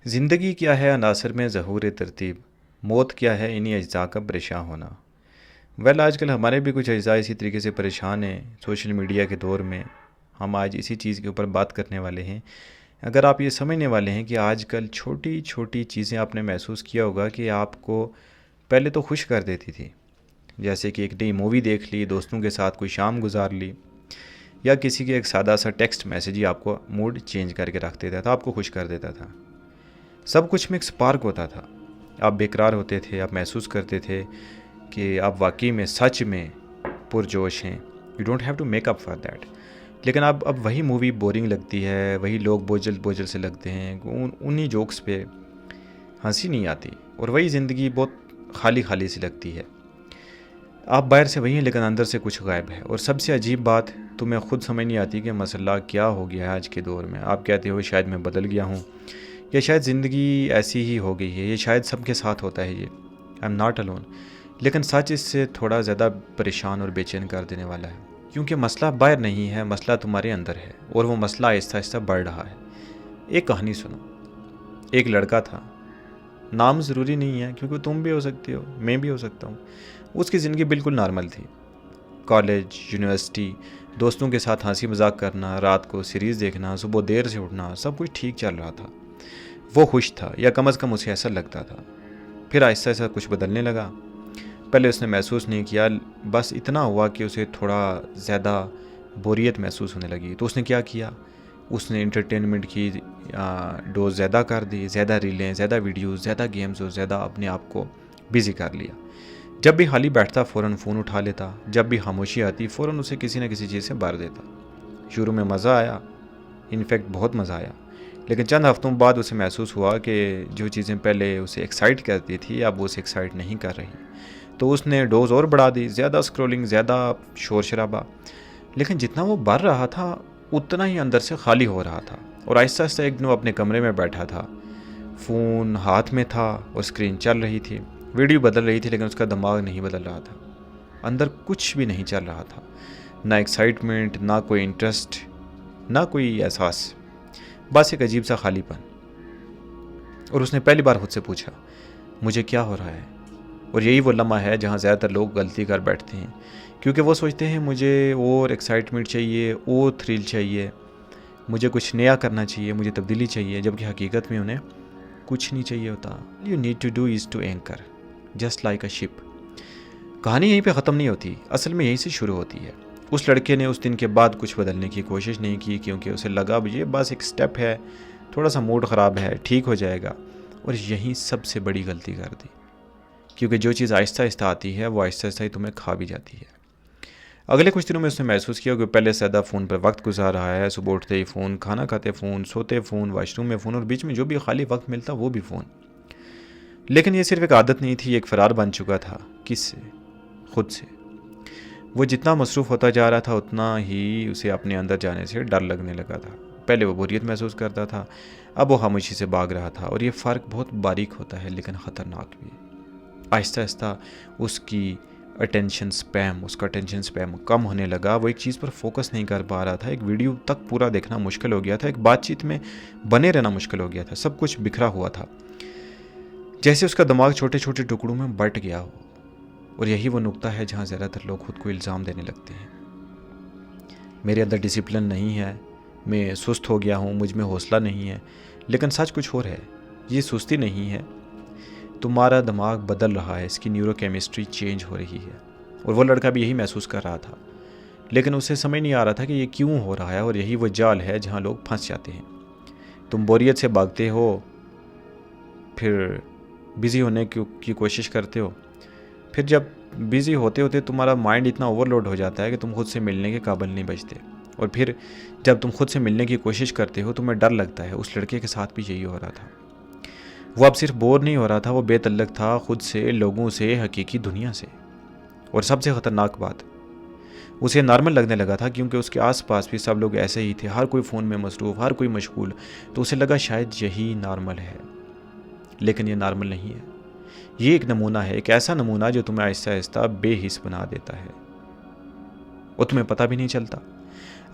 ज़िंदगी क्या है अनासर में ज़हूर तरतीब, मौत क्या है इन्हीं अज्जा का परेशान होना। आजकल हमारे भी कुछ अज्जा इसी तरीके से परेशान हैं सोशल मीडिया के दौर में। हम आज इसी चीज़ के ऊपर बात करने वाले हैं। अगर आप ये समझने वाले हैं कि आजकल छोटी छोटी चीज़ें आपने महसूस किया होगा कि आपको पहले तो खुश कर देती थी। जैसे कि एक नई मूवी देख ली, दोस्तों के साथ कोई शाम गुजार ली, या किसी के एक सादा सा टेक्स्ट मैसेज ही आपको मूड चेंज करके रख देता था, आपको खुश कर देता था। सब कुछ में एक स्पार्क होता था। आप बेकरार होते थे, आप महसूस करते थे कि आप वाकई में सच में पुरजोश हैं। You don't have to make up for that. लेकिन अब वही मूवी बोरिंग लगती है, वही लोग बोझल बोझल से लगते हैं, उन्हीं जोक्स पे हंसी नहीं आती, और वही ज़िंदगी बहुत खाली खाली सी लगती है। आप बाहर से वही हैं लेकिन अंदर से कुछ गायब है। और सबसे अजीब बात, तुम्हें खुद समझ नहीं आती कि मसला क्या हो गया है आज के दौर में। आप कहते हो शायद मैं बदल गया हूँ, या शायद ज़िंदगी ऐसी ही हो गई है, ये शायद सबके साथ होता है, ये आई एम नॉट अलोन। लेकिन सच इससे थोड़ा ज़्यादा परेशान और बेचैन कर देने वाला है, क्योंकि मसला बाहर नहीं है, मसला तुम्हारे अंदर है, और वो मसला आहिस्ता आहिस्ता बढ़ रहा है। एक कहानी सुनो। एक लड़का था, नाम ज़रूरी नहीं है क्योंकि तुम भी हो सकते हो, मैं भी हो सकता हूँ। उसकी ज़िंदगी बिल्कुल नॉर्मल थी। कॉलेज, यूनिवर्सिटी, दोस्तों के साथ हंसी मजाक करना, रात को सीरीज़ देखना, सुबह देर से उठना, सब कुछ ठीक चल रहा था। वो खुश था, या कम अज़ कम उसे ऐसा लगता था। फिर आहिस्ता आहिस्ता कुछ बदलने लगा। पहले उसने महसूस नहीं किया, बस इतना हुआ कि उसे थोड़ा ज़्यादा बोरियत महसूस होने लगी। तो उसने क्या किया, उसने इंटरटेनमेंट की डोज ज़्यादा कर दी, ज़्यादा रीलें, ज़्यादा वीडियोज़, ज़्यादा गेम्स, और ज़्यादा अपने आप को बिज़ी कर लिया। जब भी खाली बैठता फ़ौरन फ़ोन उठा लेता, जब भी खामोशी आती फ़ौरन उसे किसी न किसी चीज़ से भर देता। शुरू में मज़ा आया, इनफैक्ट बहुत मज़ा आया, लेकिन चंद हफ्तों बाद उसे महसूस हुआ कि जो चीज़ें पहले उसे एक्साइट करती थी अब वो उसे एक्साइट नहीं कर रही। तो उसने डोज और बढ़ा दी, ज़्यादा स्क्रॉलिंग, ज़्यादा शोर शराबा। लेकिन जितना वो बढ़ रहा था उतना ही अंदर से खाली हो रहा था। और आहिस्ता आहिस्ता एक दिन वो अपने कमरे में बैठा था, फ़ोन हाथ में था और स्क्रीन चल रही थी, वीडियो बदल रही थी, लेकिन उसका दिमाग नहीं बदल रहा था। अंदर कुछ भी नहीं चल रहा था, ना एक्साइटमेंट, ना कोई इंटरेस्ट, ना कोई एहसास, बस एक अजीब सा खालीपन। और उसने पहली बार खुद से पूछा, मुझे क्या हो रहा है। और यही वो लम्हा है जहाँ ज़्यादातर लोग गलती कर बैठते हैं, क्योंकि वो सोचते हैं मुझे और एक्साइटमेंट चाहिए, और थ्रिल चाहिए, मुझे कुछ नया करना चाहिए, मुझे तब्दीली चाहिए, जबकि हकीकत में उन्हें कुछ नहीं चाहिए होता। You need to do is to anchor just like a ship. कहानी यहीं पे ख़त्म नहीं होती, असल में यहीं से शुरू होती है। उस लड़के ने उस दिन के बाद कुछ बदलने की कोशिश नहीं की, क्योंकि उसे लगा अब ये बस एक स्टेप है, थोड़ा सा मूड ख़राब है, ठीक हो जाएगा। और यहीं सबसे बड़ी गलती कर दी, क्योंकि जो चीज़ आहिस्ता आहिस्ता आती है वो आहिस्ता आहिस्ता ही तुम्हें खा भी जाती है। अगले कुछ दिनों में उसने महसूस किया कि पहले से ज़्यादा फ़ोन पर वक्त गुजार रहा है। सुबह उठते ही फ़ोन, खाना खाते फ़ोन, सोते फ़ोन, वॉशरूम में फ़ोन, और बीच में जो भी खाली वक्त मिलता वो भी फ़ोन। लेकिन ये सिर्फ एक आदत नहीं थी, एक फ़रार बन चुका था। किससे? खुद से। वो जितना मसरूफ़ होता जा रहा था उतना ही उसे अपने अंदर जाने से डर लगने लगा था। पहले वो बोरियत महसूस करता था, अब वो खामोशी से भाग रहा था। और ये फ़र्क बहुत बारीक होता है लेकिन ख़तरनाक भी। आहिस्ता आहिस्ता उसका अटेंशन स्पैम कम होने लगा। वो एक चीज़ पर फोकस नहीं कर पा रहा था, एक वीडियो तक पूरा देखना मुश्किल हो गया था, एक बातचीत में बने रहना मुश्किल हो गया था। सब कुछ बिखरा हुआ था, जैसे उसका दिमाग छोटे छोटे टुकड़ों में बट गया हो। और यही वो नुक्ता है जहाँ ज़्यादातर लोग खुद को इल्ज़ाम देने लगते हैं। मेरे अंदर डिसिप्लिन नहीं है, मैं सुस्त हो गया हूँ, मुझ में हौसला नहीं है। लेकिन सच कुछ और है, ये सुस्ती नहीं है, तुम्हारा दिमाग बदल रहा है, इसकी न्यूरोकेमिस्ट्री चेंज हो रही है। और वो लड़का भी यही महसूस कर रहा था, लेकिन उसे समझ नहीं आ रहा था कि ये क्यों हो रहा है। और यही वो जाल है जहाँ लोग फंस जाते हैं। तुम बोरियत से भागते हो, फिर बिज़ी होने की कोशिश करते हो, फिर जब बिज़ी होते होते तुम्हारा माइंड इतना ओवरलोड हो जाता है कि तुम खुद से मिलने के काबिल नहीं बचते। और फिर जब तुम खुद से मिलने की कोशिश करते हो तुम्हें डर लगता है। उस लड़के के साथ भी यही हो रहा था। वो अब सिर्फ बोर नहीं हो रहा था, वो बेतल्लक था खुद से, लोगों से, हकीकी दुनिया से। और सबसे ख़तरनाक बात, उसे नॉर्मल लगने लगा था, क्योंकि उसके आसपास भी सब लोग ऐसे ही थे, हर कोई फ़ोन में मसरूफ़, हर कोई मशगूल। तो उसे लगा शायद यही नॉर्मल है, लेकिन ये नॉर्मल नहीं है। ये एक नमूना है, एक ऐसा नमूना जो तुम्हें आहिस्ता आहिस्ता बेहिस बना देता है और तुम्हें पता भी नहीं चलता।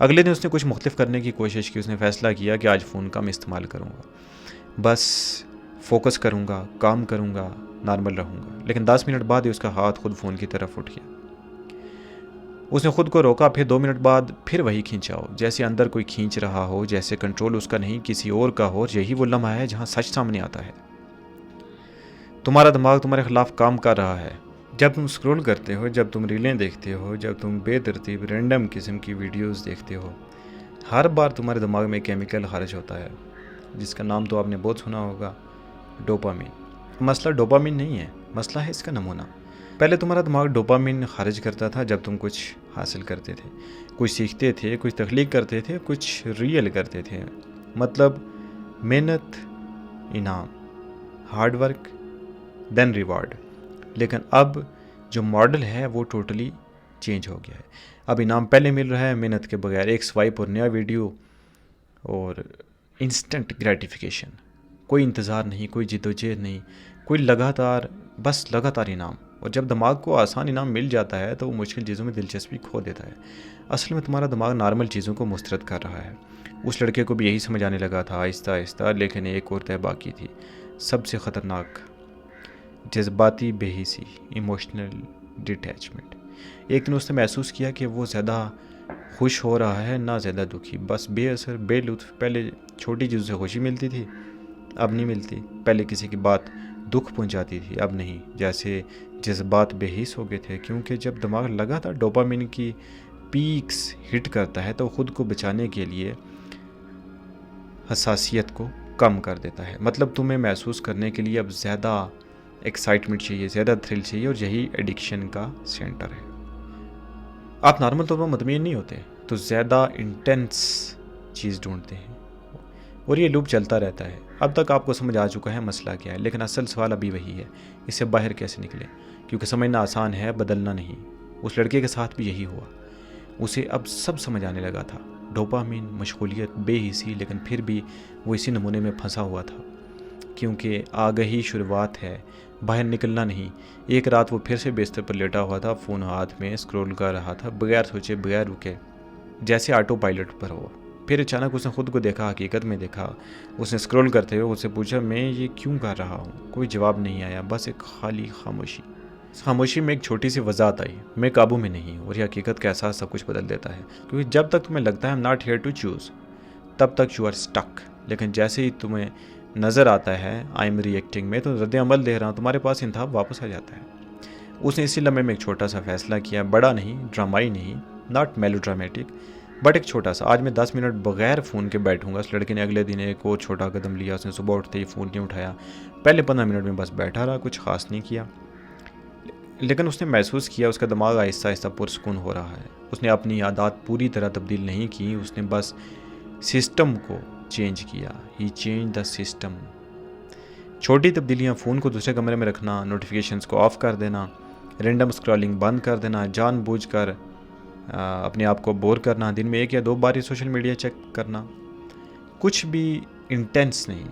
अगले दिन उसने कुछ मुख्तलिफ करने की कोशिश की। उसने फ़ैसला किया कि आज फ़ोन कम इस्तेमाल करूँगा। बस फोकस करूँगा, काम करूँगा, नॉर्मल रहूँगा। लेकिन 10 मिनट बाद ही उसका हाथ खुद फ़ोन की तरफ उठ गया। उसने खुद को रोका, फिर 2 मिनट बाद फिर वही खींचा हो, जैसे अंदर कोई खींच रहा हो, जैसे कंट्रोल उसका नहीं किसी और का हो। यही वो लम्हा है जहाँ सच सामने आता है। तुम्हारा दिमाग तुम्हारे खिलाफ काम कर रहा है। जब तुम स्क्रॉल करते हो, जब तुम रीलें देखते हो, जब तुम बेतरतीब रैंडम किस्म की वीडियोस देखते हो, हर बार तुम्हारे दिमाग में केमिकल खारिज होता है जिसका नाम तो आपने बहुत सुना होगा, डोपामिन। मसला डोपामिन नहीं है, मसला है इसका नमूना। पहले तुम्हारा दिमाग डोपामिन खारिज करता था जब तुम कुछ हासिल करते थे, कुछ सीखते थे, कुछ तख्लीक करते थे, कुछ रियल करते थे। मतलब मेहनत, इनाम, हार्ड वर्क, देन रिवार्ड। लेकिन अब जो मॉडल है वो टोटली चेंज हो गया है। अब इनाम पहले मिल रहा है, मेहनत के बगैर एक स्वाइप और नया वीडियो और इंस्टेंट ग्रेटिफिकेशन। कोई इंतज़ार नहीं, कोई जिद्दोजहद नहीं, कोई लगातार, बस लगातार इनाम। और जब दिमाग को आसान इनाम मिल जाता है तो वो मुश्किल चीज़ों में दिलचस्पी खो देता है। असल में तुम्हारा दिमाग नॉर्मल चीज़ों को मुस्तरद कर रहा है। उस लड़के को भी यही समझ आने लगा था आहिस्ता आहिस्ता, लेकिन एक और तय बाकी थी, सबसे ख़तरनाक, जज्बाती बेहिसी, इमोशनल डिटैचमेंट। एक दिन उसने महसूस किया कि वो ज़्यादा खुश हो रहा है ना ज़्यादा दुखी, बस बेअसर, बेलुत्फ। पहले छोटी चीज़ों से खुशी मिलती थी, अब नहीं मिलती। पहले किसी की बात दुख पहुंचाती थी, अब नहीं। जैसे जज्बात बेहिस हो गए थे, क्योंकि जब दिमाग लगातार डोपामिन की पीक्स हिट करता है तो ख़ुद को बचाने के लिए हसासियत को कम कर देता है। मतलब तुम्हें महसूस करने के लिए अब ज़्यादा एक्साइटमेंट चाहिए, ज़्यादा थ्रिल चाहिए, और यही एडिक्शन का सेंटर है। आप नॉर्मल तौर पर मुतमईन नहीं होते तो ज़्यादा इंटेंस चीज़ ढूंढते हैं, और ये लूप चलता रहता है। अब तक आपको समझ आ चुका है मसला क्या है, लेकिन असल सवाल अभी वही है, इससे बाहर कैसे निकले। क्योंकि समझना आसान है, बदलना नहीं। उस लड़के के साथ भी यही हुआ। उसे अब सब समझ आने लगा था, डोपामिन, मशगूलियत, बेहिसी, लेकिन फिर भी वो इसी नमूने में फंसा हुआ था। क्योंकि आगही शुरुआत है, बाहर निकलना नहीं। एक रात वो फिर से बिस्तर पर लेटा हुआ था, फ़ोन हाथ में, स्क्रॉल कर रहा था, बगैर सोचे, बगैर रुके, जैसे ऑटो पायलट पर हो। फिर अचानक उसने खुद को देखा, हकीकत में देखा। उसने स्क्रॉल करते हुए उससे पूछा, मैं ये क्यों कर रहा हूँ? कोई जवाब नहीं आया, बस एक खाली खामोशी। इस खामोशी में एक छोटी सी वजाहत आई, मैं काबू में नहीं। और ये हकीकत का एहसास सब कुछ बदल देता है। क्योंकि जब तक तुम्हें लगता है I am not here to choose, तब तक यू आर स्टक। लेकिन जैसे ही तुम्हें नज़र आता है आई एम रिएक्टिंग में, तो रद्द अमल दे रहा हूँ, तुम्हारे पास इंतखाब वापस आ जाता है। उसने इसी लम्हे में एक छोटा सा फैसला किया, बड़ा नहीं, ड्रामाई नहीं, नॉट मेलोड्रामेटिक, बट एक छोटा सा। आज मैं 10 मिनट बगैर फ़ोन के बैठूंगा। उस लड़के ने अगले दिन एक और छोटा कदम लिया। उसने सुबह उठते ही फ़ोन नहीं उठाया। पहले 15 मिनट में बस बैठा रहा, कुछ ख़ास नहीं किया, लेकिन उसने महसूस किया उसका दिमाग आहिस्ता आहिस्ता पुरसकून हो रहा है। उसने अपनी आदत पूरी तरह तब्दील नहीं की, उसने बस सिस्टम को चेंज किया। ही चेंज द सिस्टम। छोटी तब्दीलियाँ, फ़ोन को दूसरे कमरे में रखना, नोटिफिकेशंस को ऑफ़ कर देना, रैंडम स्क्रॉलिंग बंद कर देना, जानबूझकर अपने आप को बोर करना, दिन में 1 या 2 बार ही सोशल मीडिया चेक करना, कुछ भी इंटेंस नहीं,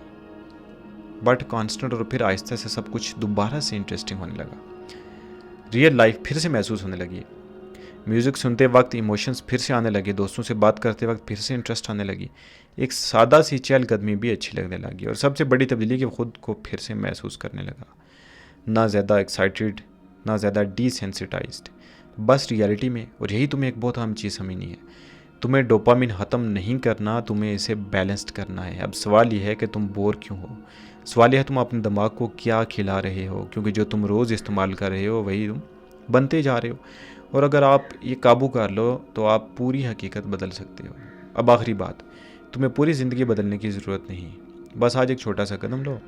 बट कांस्टेंट। और फिर आहिस्ता से सब कुछ दोबारा से इंटरेस्टिंग होने लगा। रियल लाइफ फिर से महसूस होने लगी। म्यूज़िक सुनते वक्त इमोशंस फिर से आने लगे, दोस्तों से बात करते वक्त फिर से इंटरेस्ट आने लगी, एक सादा सी चहलकदमी भी अच्छी लगने लगी। और सबसे बड़ी तब्दीली कि खुद को फिर से महसूस करने लगा, ना ज़्यादा एक्साइटेड, ना ज़्यादा डिसेंसिटाइज्ड, बस रियलिटी में। और यही तुम्हें एक बहुत अहम चीज़ समझनी है, तुम्हें डोपामिन ख़त्म नहीं करना, तुम्हें इसे बैलेंस्ड करना है। अब सवाल यह है कि तुम बोर क्यों हो, सवाल यह है तुम अपने दिमाग को क्या खिला रहे हो, क्योंकि जो तुम रोज़ इस्तेमाल कर रहे हो वही तुम बनते जा रहे हो। और अगर आप ये काबू कर लो तो आप पूरी हकीकत बदल सकते हो। अब आखिरी बात, तुम्हें पूरी ज़िंदगी बदलने की ज़रूरत नहीं, बस आज एक छोटा सा कदम लो।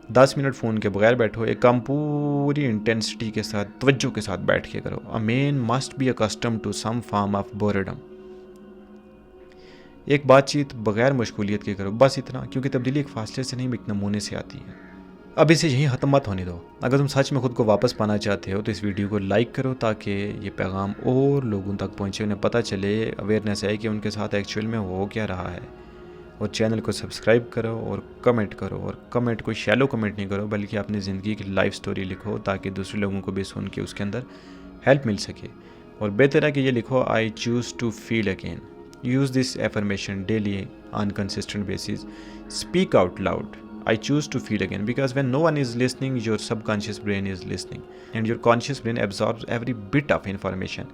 10 मिनट फ़ोन के बगैर बैठो, एक काम पूरी इंटेंसिटी के साथ, तवज्जो के साथ बैठ के करो। A man must be accustomed to some form of boredom. एक बातचीत बगैर मशगूलियत के करो, बस इतना। क्योंकि तब्दीली एक फासले से नहीं, एक नमूने से आती है। अब इसे यहीं ख़त्म मत होने दो। अगर तुम सच में खुद को वापस पाना चाहते हो तो इस वीडियो को लाइक करो, ताकि ये पैगाम और लोगों तक पहुँचे, उन्हें पता चले, अवेयरनेस आए कि उनके साथ एक्चुअल में हो क्या रहा है। और चैनल को सब्सक्राइब करो और कमेंट करो। और कमेंट कोई शैलो कमेंट नहीं करो, बल्कि अपनी ज़िंदगी की लाइफ स्टोरी लिखो, ताकि दूसरे लोगों को भी सुन के उसके अंदर हेल्प मिल सके। और बेहतर है कि ये लिखो, I choose to feel again. Use this affirmation daily on consistent basis. Speak out loud, I choose to feel again, because when no one is listening, your subconscious brain is listening, and your conscious brain absorbs every bit of information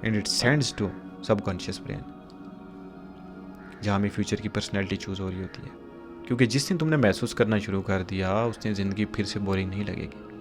and it sends to subconscious brain, जहाँ में future की personality choose हो रही होती है। क्योंकि जिस दिन तुमने महसूस करना शुरू कर दिया, उस दिन ज़िंदगी फिर से बोरिंग नहीं लगेगी।